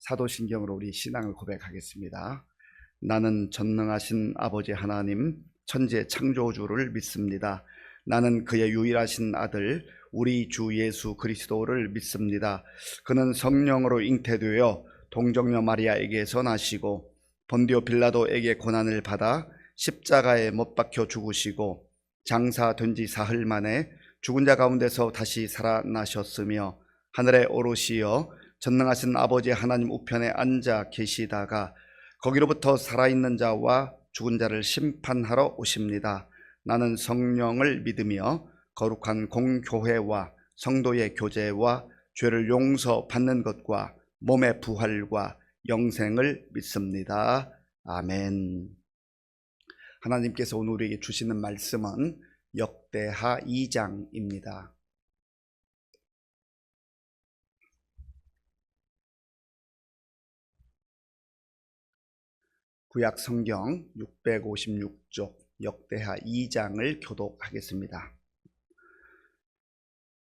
사도신경으로 우리 신앙을 고백하겠습니다. 나는 전능하신 아버지 하나님 천지의 창조주를 믿습니다. 나는 그의 유일하신 아들 우리 주 예수 그리스도를 믿습니다. 그는 성령으로 잉태되어 동정녀 마리아에게서 나시고 본디오 빌라도에게 고난을 받아 십자가에 못 박혀 죽으시고 장사된 지 사흘 만에 죽은 자 가운데서 다시 살아나셨으며 하늘에 오르시어 전능하신 아버지 하나님 우편에 앉아 계시다가 거기로부터 살아있는 자와 죽은 자를 심판하러 오십니다. 나는 성령을 믿으며 거룩한 공교회와 성도의 교제와 죄를 용서받는 것과 몸의 부활과 영생을 믿습니다. 아멘. 하나님께서 오늘 우리에게 주시는 말씀은 역대하 2장입니다. 구약 성경 656쪽 역대하 2장을 교독하겠습니다.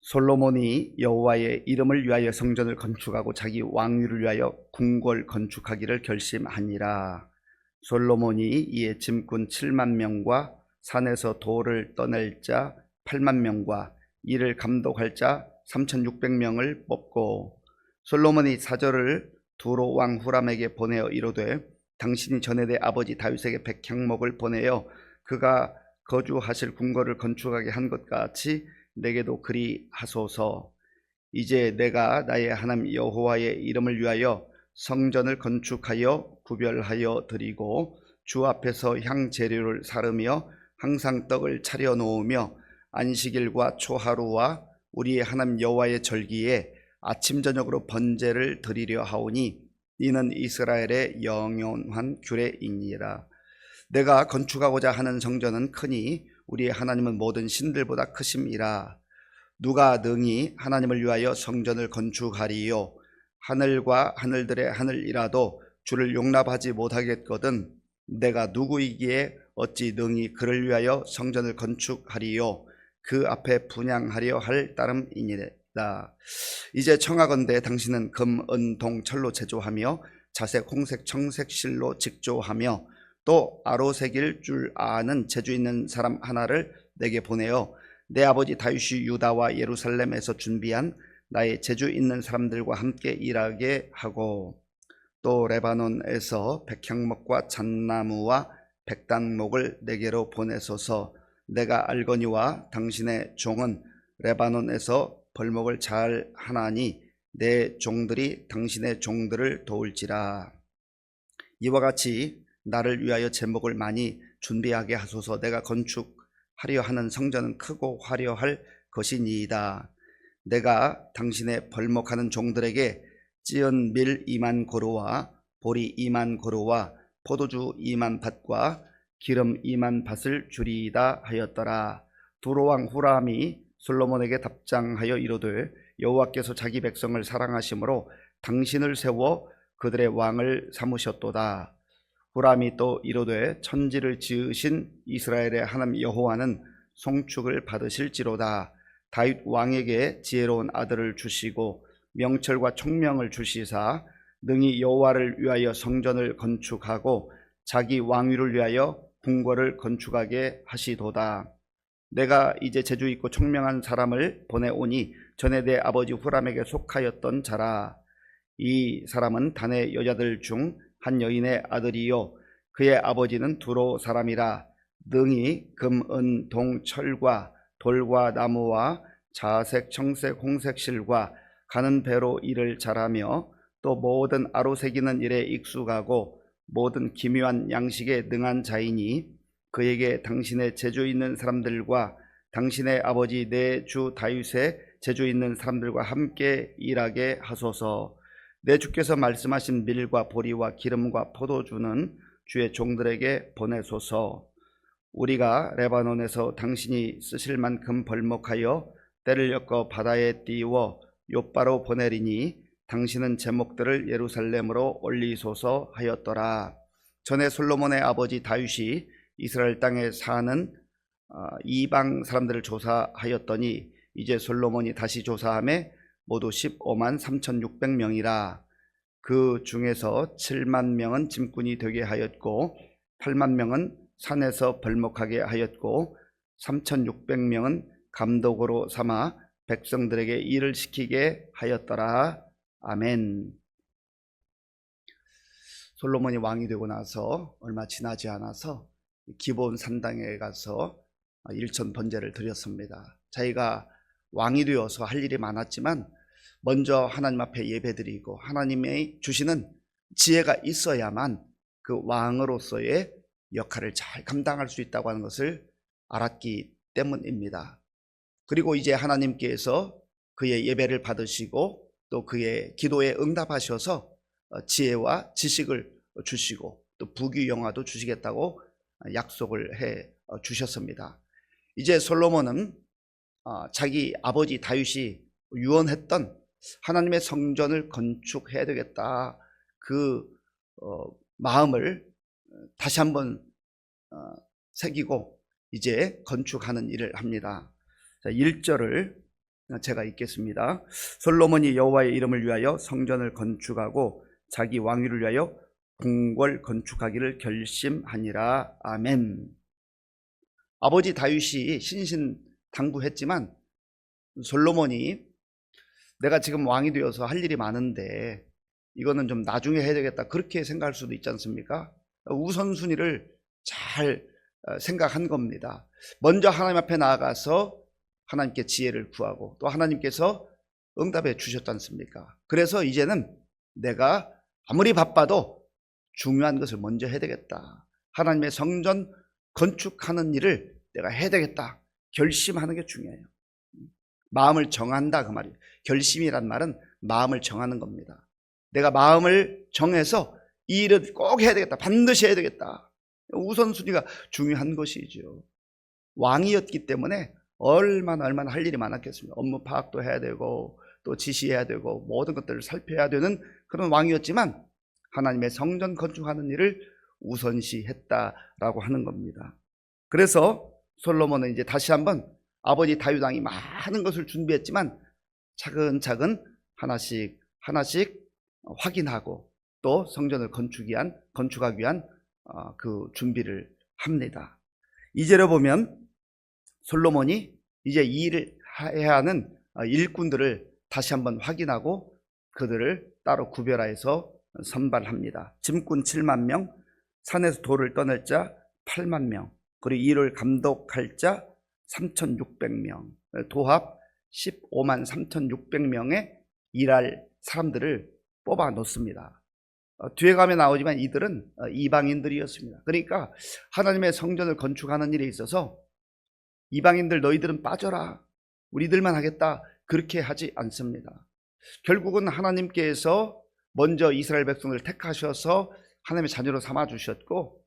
솔로몬이 여호와의 이름을 위하여 성전을 건축하고 자기 왕위를 위하여 궁궐 건축하기를 결심하니라. 솔로몬이 이에 짐꾼 7만 명과 산에서 돌을 떠낼 자 8만 명과 이를 감독할 자 3,600명을 뽑고 솔로몬이 사절을 두로 왕 후람에게 보내어 이르되 당신이 전에 내 아버지 다윗에게 백향목을 보내어 그가 거주하실 궁궐을 건축하게 한 것 같이 내게도 그리 하소서. 이제 내가 나의 하나님 여호와의 이름을 위하여 성전을 건축하여 구별하여 드리고 주 앞에서 향재료를 사르며 항상 떡을 차려 놓으며 안식일과 초하루와 우리의 하나님 여호와의 절기에 아침 저녁으로 번제를 드리려 하오니 이는 이스라엘의 영원한 규례이니라. 내가 건축하고자 하는 성전은 크니 우리의 하나님은 모든 신들보다 크심이라. 누가 능히 하나님을 위하여 성전을 건축하리요? 하늘과 하늘들의 하늘이라도 주를 용납하지 못하겠거든 내가 누구이기에 어찌 능히 그를 위하여 성전을 건축하리요? 그 앞에 분향하려 할 따름이니라. 이제 청하건대 당신은 금, 은, 동, 철로 제조하며 자색, 홍색, 청색 실로 직조하며 또 아로새길 줄 아는 재주 있는 사람 하나를 내게 보내어 내 아버지 다윗이 유다와 예루살렘에서 준비한 나의 재주 있는 사람들과 함께 일하게 하고 또 레바논에서 백향목과 잣나무와 백단목을 내게로 보내소서. 내가 알거니와 당신의 종은 레바논에서 벌목을 잘 하나니 내 종들이 당신의 종들을 도울지라. 이와 같이 나를 위하여 제목을 많이 준비하게 하소서. 내가 건축하려 하는 성전은 크고 화려할 것이니이다. 내가 당신의 벌목하는 종들에게 찌은 밀 2만 고루와 보리 2만 고루와 포도주 2만 밭과 기름 2만 밭을 주리이다 하였더라. 두로왕 후람이 솔로몬에게 답장하여 이르되 여호와께서 자기 백성을 사랑하심으로 당신을 세워 그들의 왕을 삼으셨도다. 후람이 또 이르되 천지를 지으신 이스라엘의 하나님 여호와는 송축을 받으실지로다. 다윗 왕에게 지혜로운 아들을 주시고 명철과 총명을 주시사 능히 여호와를 위하여 성전을 건축하고 자기 왕위를 위하여 궁궐을 건축하게 하시도다. 내가 이제 재주 있고 총명한 사람을 보내오니 전에 내 아버지 후람에게 속하였던 자라. 이 사람은 단의 여자들 중 한 여인의 아들이요 그의 아버지는 두로 사람이라. 능히 금, 은, 동, 철과 돌과 나무와 자색, 청색, 홍색 실과 가는 배로 일을 잘하며 또 모든 아로새기는 일에 익숙하고 모든 기묘한 양식에 능한 자이니 그에게 당신의 재주 있는 사람들과 당신의 아버지 내 주 다윗의 재주 있는 사람들과 함께 일하게 하소서. 내 주께서 말씀하신 밀과 보리와 기름과 포도주는 주의 종들에게 보내소서. 우리가 레바논에서 당신이 쓰실 만큼 벌목하여 때를 엮어 바다에 띄워 욥바로 보내리니 당신은 제목들을 예루살렘으로 올리소서 하였더라. 전에 솔로몬의 아버지 다윗이 이스라엘 땅에 사는 이방 사람들을 조사하였더니 이제 솔로몬이 다시 조사하매 모두 15만 3,600명이라. 그 중에서 7만 명은 짐꾼이 되게 하였고 8만 명은 산에서 벌목하게 하였고 3,600명은 감독으로 삼아 백성들에게 일을 시키게 하였더라. 아멘. 솔로몬이 왕이 되고 나서 얼마 지나지 않아서 기브온 산당에 가서 일천 번제를 드렸습니다. 자기가 왕이 되어서 할 일이 많았지만 먼저 하나님 앞에 예배드리고 하나님의 주시는 지혜가 있어야만 그 왕으로서의 역할을 잘 감당할 수 있다고 하는 것을 알았기 때문입니다. 그리고 이제 하나님께서 그의 예배를 받으시고 또 그의 기도에 응답하셔서 지혜와 지식을 주시고 또 부귀영화도 주시겠다고 약속을 해 주셨습니다. 이제 솔로몬은 자기 아버지 다윗이 유언했던 하나님의 성전을 건축해야 되겠다, 그 마음을 다시 한번 새기고 이제 건축하는 일을 합니다. 자, 1절을 제가 읽겠습니다. 솔로몬이 여호와의 이름을 위하여 성전을 건축하고 자기 왕위를 위하여 궁궐 건축하기를 결심하니라. 아멘. 아버지 다윗이 신신당부했지만 솔로몬이 내가 지금 왕이 되어서 할 일이 많은데 이거는 좀 나중에 해야 되겠다, 그렇게 생각할 수도 있지 않습니까? 우선순위를 잘 생각한 겁니다. 먼저 하나님 앞에 나아가서 하나님께 지혜를 구하고 또 하나님께서 응답해 주셨지 않습니까? 그래서 이제는 내가 아무리 바빠도 중요한 것을 먼저 해야 되겠다, 하나님의 성전 건축하는 일을 내가 해야 되겠다 결심하는 게 중요해요. 마음을 정한다, 그 말이에요. 결심이란 말은 마음을 정하는 겁니다. 내가 마음을 정해서 이 일을 꼭 해야 되겠다, 반드시 해야 되겠다. 우선순위가 중요한 것이죠. 왕이었기 때문에 얼마나 할 일이 많았겠습니까? 업무 파악도 해야 되고 또 지시해야 되고 모든 것들을 살펴야 되는 그런 왕이었지만 하나님의 성전 건축하는 일을 우선시했다라고 하는 겁니다. 그래서 솔로몬은 이제 다시 한번 아버지 다윗 왕이 많은 것을 준비했지만 차근차근 하나씩 확인하고 또 성전을 건축하기 위한 그 준비를 합니다. 2절에 보면 솔로몬이 이제 이 일을 해야 하는 일꾼들을 다시 한번 확인하고 그들을 따로 구별하여서 선발합니다. 짐꾼 7만 명, 산에서 돌을 떠낼 자 8만 명, 그리고 일을 감독할 자 3,600명, 도합 15만 3,600명의 일할 사람들을 뽑아 놓습니다. 뒤에 가면 나오지만 이들은 이방인들이었습니다. 그러니까 하나님의 성전을 건축하는 일에 있어서 이방인들 너희들은 빠져라, 우리들만 하겠다, 그렇게 하지 않습니다. 결국은 하나님께서 먼저 이스라엘 백성을 택하셔서 하나님의 자녀로 삼아주셨고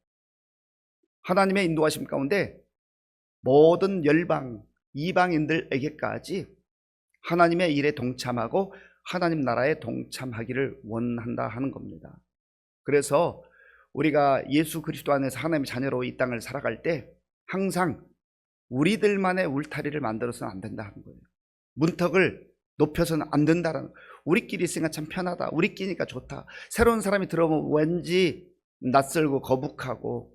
하나님의 인도하심 가운데 모든 열방 이방인들에게까지 하나님의 일에 동참하고 하나님 나라에 동참하기를 원한다 하는 겁니다. 그래서 우리가 예수 그리스도 안에서 하나님의 자녀로 이 땅을 살아갈 때 항상 우리들만의 울타리를 만들어서는 안 된다는 거예요. 문턱을 높여서는 안 된다라는 거예요. 우리끼리 있으니까 참 편하다, 우리끼리니까 좋다, 새로운 사람이 들어오면 왠지 낯설고 거북하고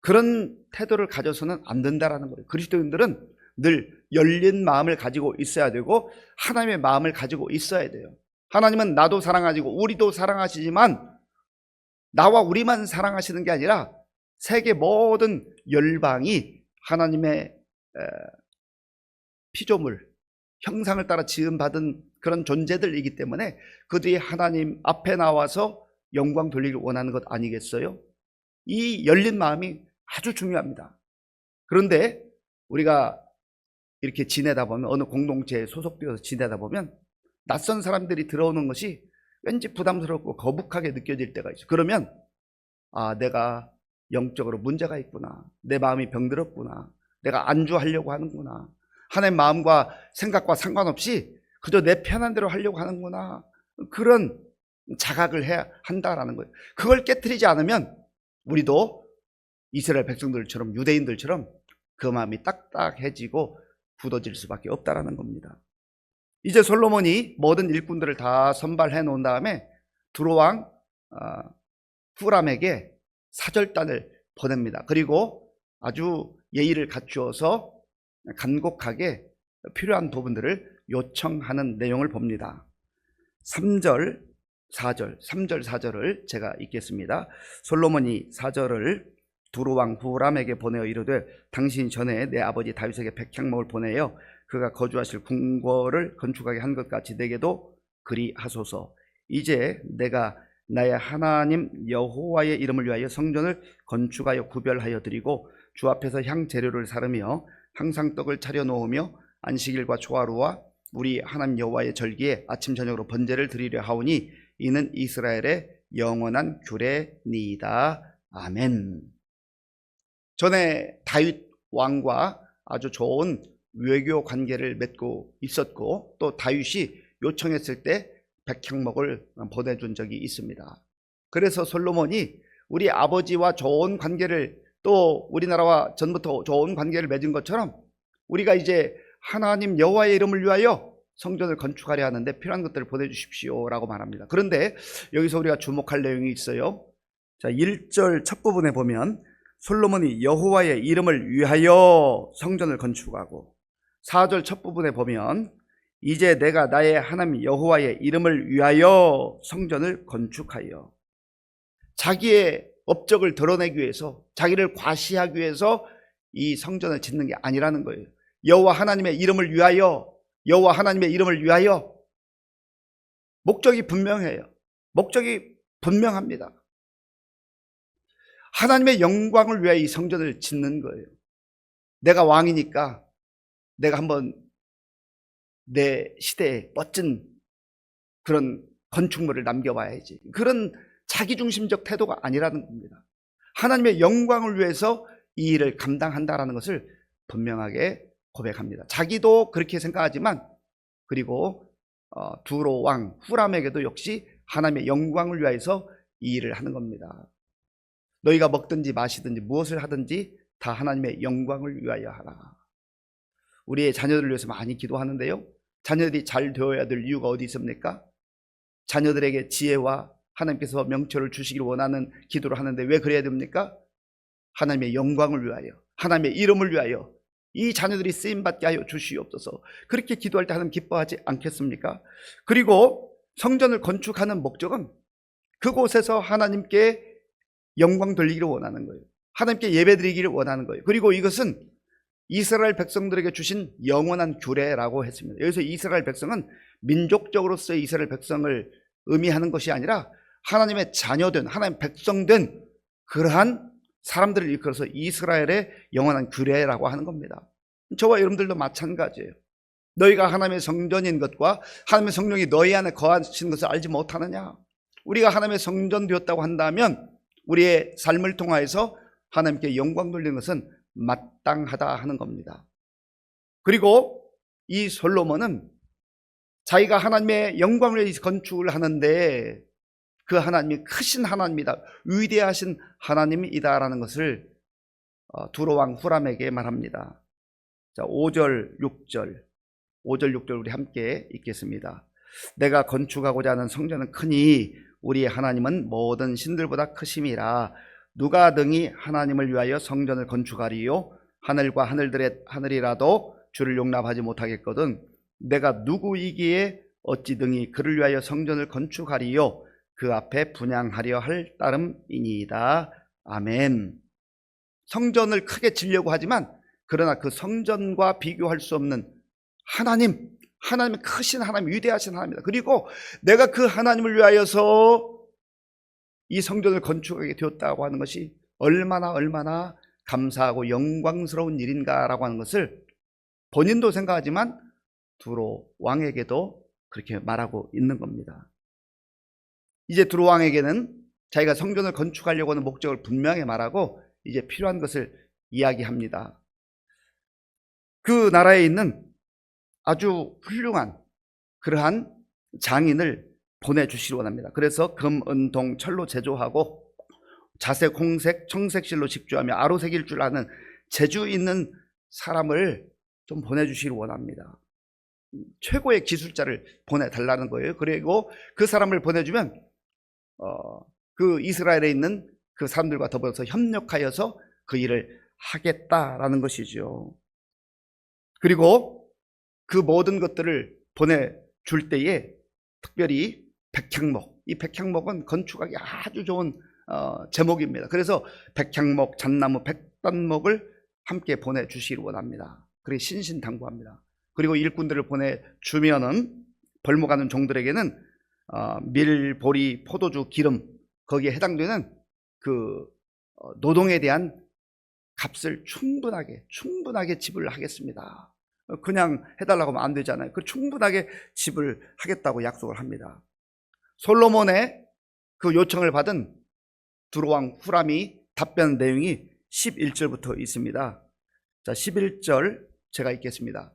그런 태도를 가져서는 안 된다라는 거예요. 그리스도인들은 늘 열린 마음을 가지고 있어야 되고 하나님의 마음을 가지고 있어야 돼요. 하나님은 나도 사랑하시고 우리도 사랑하시지만 나와 우리만 사랑하시는 게 아니라 세계 모든 열방이 하나님의 피조물, 형상을 따라 지음받은 그런 존재들이기 때문에 그들이 하나님 앞에 나와서 영광 돌리기를 원하는 것 아니겠어요? 이 열린 마음이 아주 중요합니다. 그런데 우리가 이렇게 지내다 보면, 어느 공동체에 소속되어서 지내다 보면 낯선 사람들이 들어오는 것이 왠지 부담스럽고 거북하게 느껴질 때가 있어요. 그러면 내가 영적으로 문제가 있구나, 내 마음이 병들었구나, 내가 안주하려고 하는구나, 하나님 마음과 생각과 상관없이 그저 내 편한 대로 하려고 하는구나, 그런 자각을 해야 한다라는 거예요. 그걸 깨트리지 않으면 우리도 이스라엘 백성들처럼, 유대인들처럼 그 마음이 딱딱해지고 굳어질 수밖에 없다라는 겁니다. 이제 솔로몬이 모든 일꾼들을 다 선발해 놓은 다음에 두로왕 후람에게 사절단을 보냅니다. 그리고 아주 예의를 갖추어서 간곡하게 필요한 부분들을 요청하는 내용을 봅니다. 3절, 4절을 제가 읽겠습니다. 솔로몬이 4절을 두로왕 후람에게 보내어 이르되 당신이 전에 내 아버지 다윗에게 백향목을 보내어 그가 거주하실 궁궐을 건축하게 한 것 같이 내게도 그리하소서. 이제 내가 나의 하나님 여호와의 이름을 위하여 성전을 건축하여 구별하여 드리고 주 앞에서 향재료를 사르며 항상 떡을 차려 놓으며 안식일과 초하루와 우리 하나님 여호와의 절기에 아침 저녁으로 번제를 드리려 하오니 이는 이스라엘의 영원한 규례니이다. 아멘. 전에 다윗 왕과 아주 좋은 외교 관계를 맺고 있었고 또 다윗이 요청했을 때 백향목을 보내준 적이 있습니다. 그래서 솔로몬이 우리 아버지와 좋은 관계를 또 우리나라와 전부터 좋은 관계를 맺은 것처럼 우리가 이제 하나님 여호와의 이름을 위하여 성전을 건축하려 하는데 필요한 것들을 보내주십시오 라고 말합니다. 그런데 여기서 우리가 주목할 내용이 있어요. 자, 1절 첫 부분에 보면 솔로몬이 여호와의 이름을 위하여 성전을 건축하고 4절 첫 부분에 보면 이제 내가 나의 하나님 여호와의 이름을 위하여 성전을 건축하여 자기의 업적을 드러내기 위해서 자기를 과시하기 위해서 이 성전을 짓는 게 아니라는 거예요. 여호와 하나님의 이름을 위하여 여호와 하나님의 이름을 위하여 목적이 분명해요. 목적이 분명합니다. 하나님의 영광을 위하여 이 성전을 짓는 거예요. 내가 왕이니까 내가 한번 내 시대에 멋진 그런 건축물을 남겨봐야지. 그런 자기중심적 태도가 아니라는 겁니다. 하나님의 영광을 위해서 이 일을 감당한다라는 것을 분명하게 고백합니다. 자기도 그렇게 생각하지만 그리고 두로 왕 후람에게도 역시 하나님의 영광을 위해서 이 일을 하는 겁니다. 너희가 먹든지 마시든지 무엇을 하든지 다 하나님의 영광을 위하여 하라. 우리의 자녀들을 위해서 많이 기도하는데요, 자녀들이 잘 되어야 될 이유가 어디 있습니까? 자녀들에게 지혜와 하나님께서 명철을 주시길 원하는 기도를 하는데 왜 그래야 됩니까? 하나님의 영광을 위하여, 하나님의 이름을 위하여 이 자녀들이 쓰임받게 하여 주시옵소서. 그렇게 기도할 때 하나님 기뻐하지 않겠습니까? 그리고 성전을 건축하는 목적은 그곳에서 하나님께 영광 돌리기를 원하는 거예요. 하나님께 예배드리기를 원하는 거예요. 그리고 이것은 이스라엘 백성들에게 주신 영원한 규례라고 했습니다. 여기서 이스라엘 백성은 민족적으로서의 이스라엘 백성을 의미하는 것이 아니라 하나님의 자녀된, 하나님의 백성된 그러한 사람들을 일컬어서 이스라엘의 영원한 규례라고 하는 겁니다. 저와 여러분들도 마찬가지예요. 너희가 하나님의 성전인 것과 하나님의 성령이 너희 안에 거하시는 것을 알지 못하느냐? 우리가 하나님의 성전 되었다고 한다면 우리의 삶을 통하여서 하나님께 영광 돌리는 것은 마땅하다 하는 겁니다. 그리고 이 솔로몬은 자기가 하나님의 영광을 위해서 건축을 하는데 그 하나님이 크신 하나님이다, 위대하신 하나님이다라는 것을 두로왕 후람에게 말합니다. 자, 5절 6절 우리 함께 읽겠습니다. 내가 건축하고자 하는 성전은 크니 우리의 하나님은 모든 신들보다 크심이라. 누가 등이 하나님을 위하여 성전을 건축하리요? 하늘과 하늘이라도 주를 용납하지 못하겠거든. 내가 누구이기에 어찌 등이 그를 위하여 성전을 건축하리요? 그 앞에 분향하려 할 따름이니이다. 아멘. 성전을 크게 지려고 하지만 그러나 그 성전과 비교할 수 없는 하나님의 크신 하나님, 위대하신 하나님이다. 그리고 내가 그 하나님을 위하여서 이 성전을 건축하게 되었다고 하는 것이 얼마나 감사하고 영광스러운 일인가라고 하는 것을 본인도 생각하지만 두로 왕에게도 그렇게 말하고 있는 겁니다. 이제 두로 왕에게는 자기가 성전을 건축하려고 하는 목적을 분명히 말하고 이제 필요한 것을 이야기합니다. 그 나라에 있는 아주 훌륭한 그러한 장인을 보내주시기 원합니다. 그래서 금, 은, 동, 철로 제조하고 자색, 홍색, 청색실로 직조하며 아로색일 줄 아는 재주 있는 사람을 좀 보내주시기 원합니다. 최고의 기술자를 보내달라는 거예요. 그리고 그 사람을 보내주면 그 이스라엘에 있는 그 사람들과 더불어서 협력하여서 그 일을 하겠다라는 것이죠. 그리고 그 모든 것들을 보내줄 때에 특별히 백향목, 이 백향목은 건축하기 아주 좋은 제목입니다. 그래서 백향목, 잣나무, 백단목을 함께 보내주시기를 원합니다. 그리고 신신당부합니다. 그리고 일꾼들을 보내주면은 벌목하는 종들에게는 밀, 보리, 포도주, 기름, 거기에 해당되는 그 노동에 대한 값을 충분하게 지불하겠습니다. 그냥 해달라고 하면 안 되잖아요. 그 충분하게 지불하겠다고 약속을 합니다. 솔로몬의 그 요청을 받은 두로왕 후람이 답변 내용이 11절부터 있습니다. 자, 11절 제가 읽겠습니다.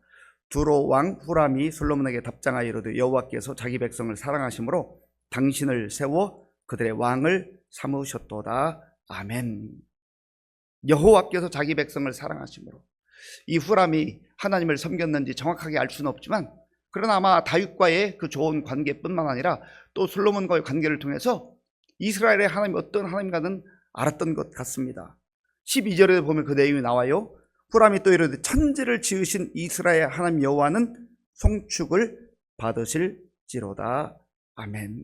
두로왕 후람이 솔로몬에게 답장하여 이르되 여호와께서 자기 백성을 사랑하심으로 당신을 세워 그들의 왕을 삼으셨도다. 아멘. 여호와께서 자기 백성을 사랑하심으로. 이 후람이 하나님을 섬겼는지 정확하게 알 수는 없지만, 그러나 아마 다윗과의 그 좋은 관계뿐만 아니라 또 솔로몬과의 관계를 통해서 이스라엘의 하나님이 어떤 하나님과는 알았던 것 같습니다. 12절에 보면 그 내용이 나와요. 후람이 또 이르되 천지를 지으신 이스라엘 하나님 여호와는 송축을 받으실지로다. 아멘.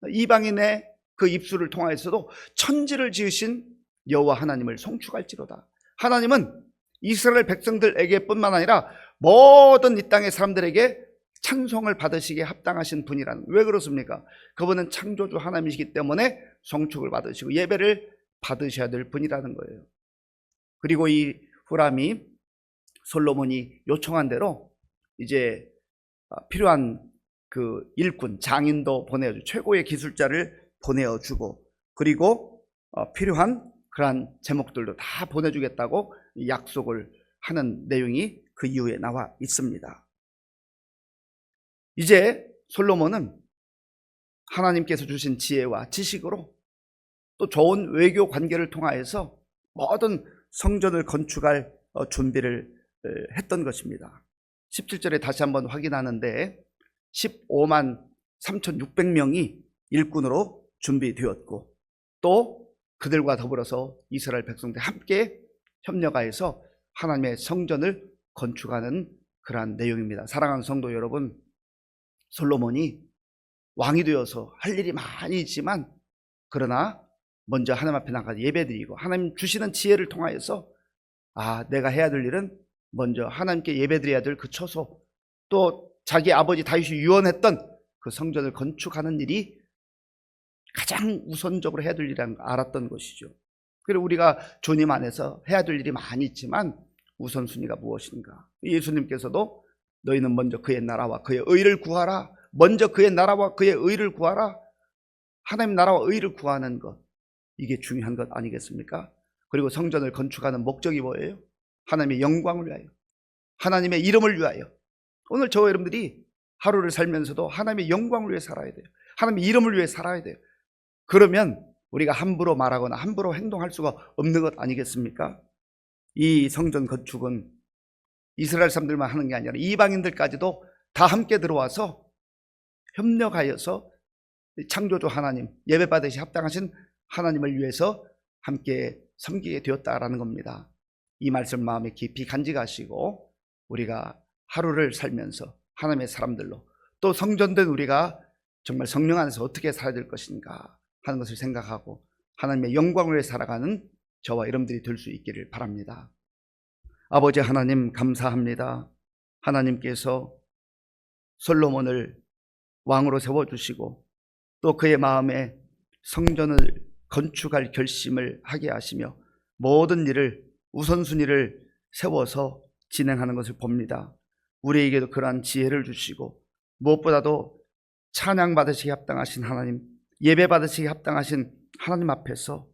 이방인의 그 입술을 통하여서도 천지를 지으신 여호와 하나님을 송축할지로다. 하나님은 이스라엘 백성들에게 뿐만 아니라 모든 이 땅의 사람들에게 찬송을 받으시기에 합당하신 분이라는. 왜 그렇습니까? 그분은 창조주 하나님이시기 때문에 송축을 받으시고 예배를 받으셔야 될 분이라는 거예요. 그리고 이 후람이 솔로몬이 요청한 대로 이제 필요한 그 일꾼, 장인도 보내주고 최고의 기술자를 보내주고, 그리고 필요한 그러한 제목들도 다 보내주겠다고 약속을 하는 내용이 그 이후에 나와 있습니다. 이제 솔로몬은 하나님께서 주신 지혜와 지식으로 또 좋은 외교 관계를 통하여서 모든 성전을 건축할 준비를 했던 것입니다. 17절에 다시 한번 확인하는데 15만 3,600명이 일꾼으로 준비되었고, 또 그들과 더불어서 이스라엘 백성들 함께 협력하여서 하나님의 성전을 건축하는 그러한 내용입니다. 사랑하는 성도 여러분, 솔로몬이 왕이 되어서 할 일이 많이 있지만, 그러나 먼저 하나님 앞에 나가서 예배드리고 하나님 주시는 지혜를 통하여서 내가 해야 될 일은 먼저 하나님께 예배드려야 될 그 처소, 또 자기 아버지 다윗이 유언했던 그 성전을 건축하는 일이 가장 우선적으로 해야 될 일이라는 걸 알았던 것이죠. 그리고 우리가 주님 안에서 해야 될 일이 많이 있지만 우선순위가 무엇인가? 예수님께서도 너희는 먼저 그의 나라와 그의 의를 구하라. 먼저 그의 나라와 그의 의를 구하라. 하나님 나라와 의를 구하는 것, 이게 중요한 것 아니겠습니까? 그리고 성전을 건축하는 목적이 뭐예요? 하나님의 영광을 위하여, 하나님의 이름을 위하여. 오늘 저와 여러분들이 하루를 살면서도 하나님의 영광을 위해 살아야 돼요. 하나님의 이름을 위해 살아야 돼요. 그러면 우리가 함부로 말하거나 함부로 행동할 수가 없는 것 아니겠습니까? 이 성전 건축은 이스라엘 사람들만 하는 게 아니라 이방인들까지도 다 함께 들어와서 협력하여서 창조주 하나님, 예배받으시 합당하신 하나님을 위해서 함께 섬기게 되었다라는 겁니다. 이 말씀 마음에 깊이 간직하시고 우리가 하루를 살면서 하나님의 사람들로, 또 성전된 우리가 정말 성령 안에서 어떻게 살아야 될 것인가 하는 것을 생각하고 하나님의 영광을 위해 살아가는 저와 여러분들이 될 수 있기를 바랍니다. 아버지 하나님, 감사합니다. 하나님께서 솔로몬을 왕으로 세워주시고 또 그의 마음에 성전을 건축할 결심을 하게 하시며 모든 일을 우선순위를 세워서 진행하는 것을 봅니다. 우리에게도 그러한 지혜를 주시고 무엇보다도 찬양받으시기 합당하신 하나님, 예배받으시기 합당하신 하나님 앞에서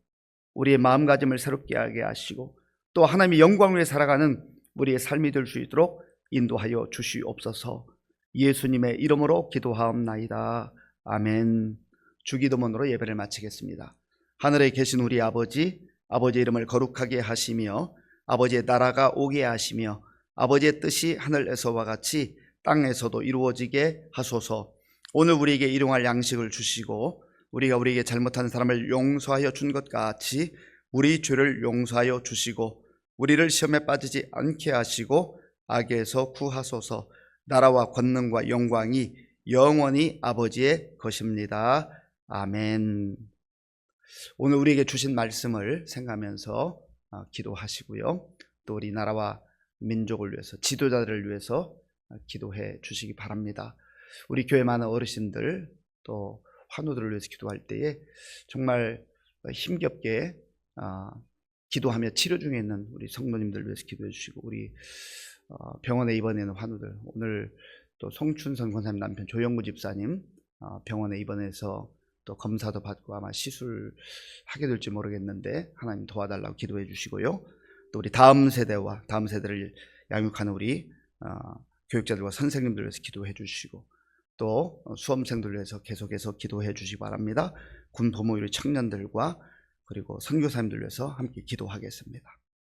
우리의 마음가짐을 새롭게 하게 하시고 또 하나님의 영광을 위해 살아가는 우리의 삶이 될 수 있도록 인도하여 주시옵소서. 예수님의 이름으로 기도하옵나이다. 아멘. 주기도문으로 예배를 마치겠습니다. 하늘에 계신 우리 아버지, 아버지의 이름을 거룩하게 하시며 아버지의 나라가 오게 하시며 아버지의 뜻이 하늘에서와 같이 땅에서도 이루어지게 하소서. 오늘 우리에게 일용할 양식을 주시고 우리가 우리에게 잘못한 사람을 용서하여 준 것 같이 우리 죄를 용서하여 주시고 우리를 시험에 빠지지 않게 하시고 악에서 구하소서. 나라와 권능과 영광이 영원히 아버지의 것입니다. 아멘. 오늘 우리에게 주신 말씀을 생각하면서 기도하시고요. 또 우리 나라와 민족을 위해서, 지도자들을 위해서 기도해 주시기 바랍니다. 우리 교회 많은 어르신들 또 환우들을 위해서 기도할 때에 정말 힘겹게 기도하며 치료 중에 있는 우리 성도님들 위해서 기도해 주시고, 우리 병원에 입원하는 환우들, 오늘 또 송춘선 권사님 남편 조영구 집사님 병원에 입원해서 또 검사도 받고 아마 시술하게 될지 모르겠는데 하나님 도와달라고 기도해 주시고요. 또 우리 다음 세대를 양육하는 우리 교육자들과 선생님들 위해서 기도해 주시고, 또 수험생들 위해서 계속해서 기도해 주시기 바랍니다. 군 부모 우리 청년들과 그리고 선교사님들 위해서 함께 기도하겠습니다.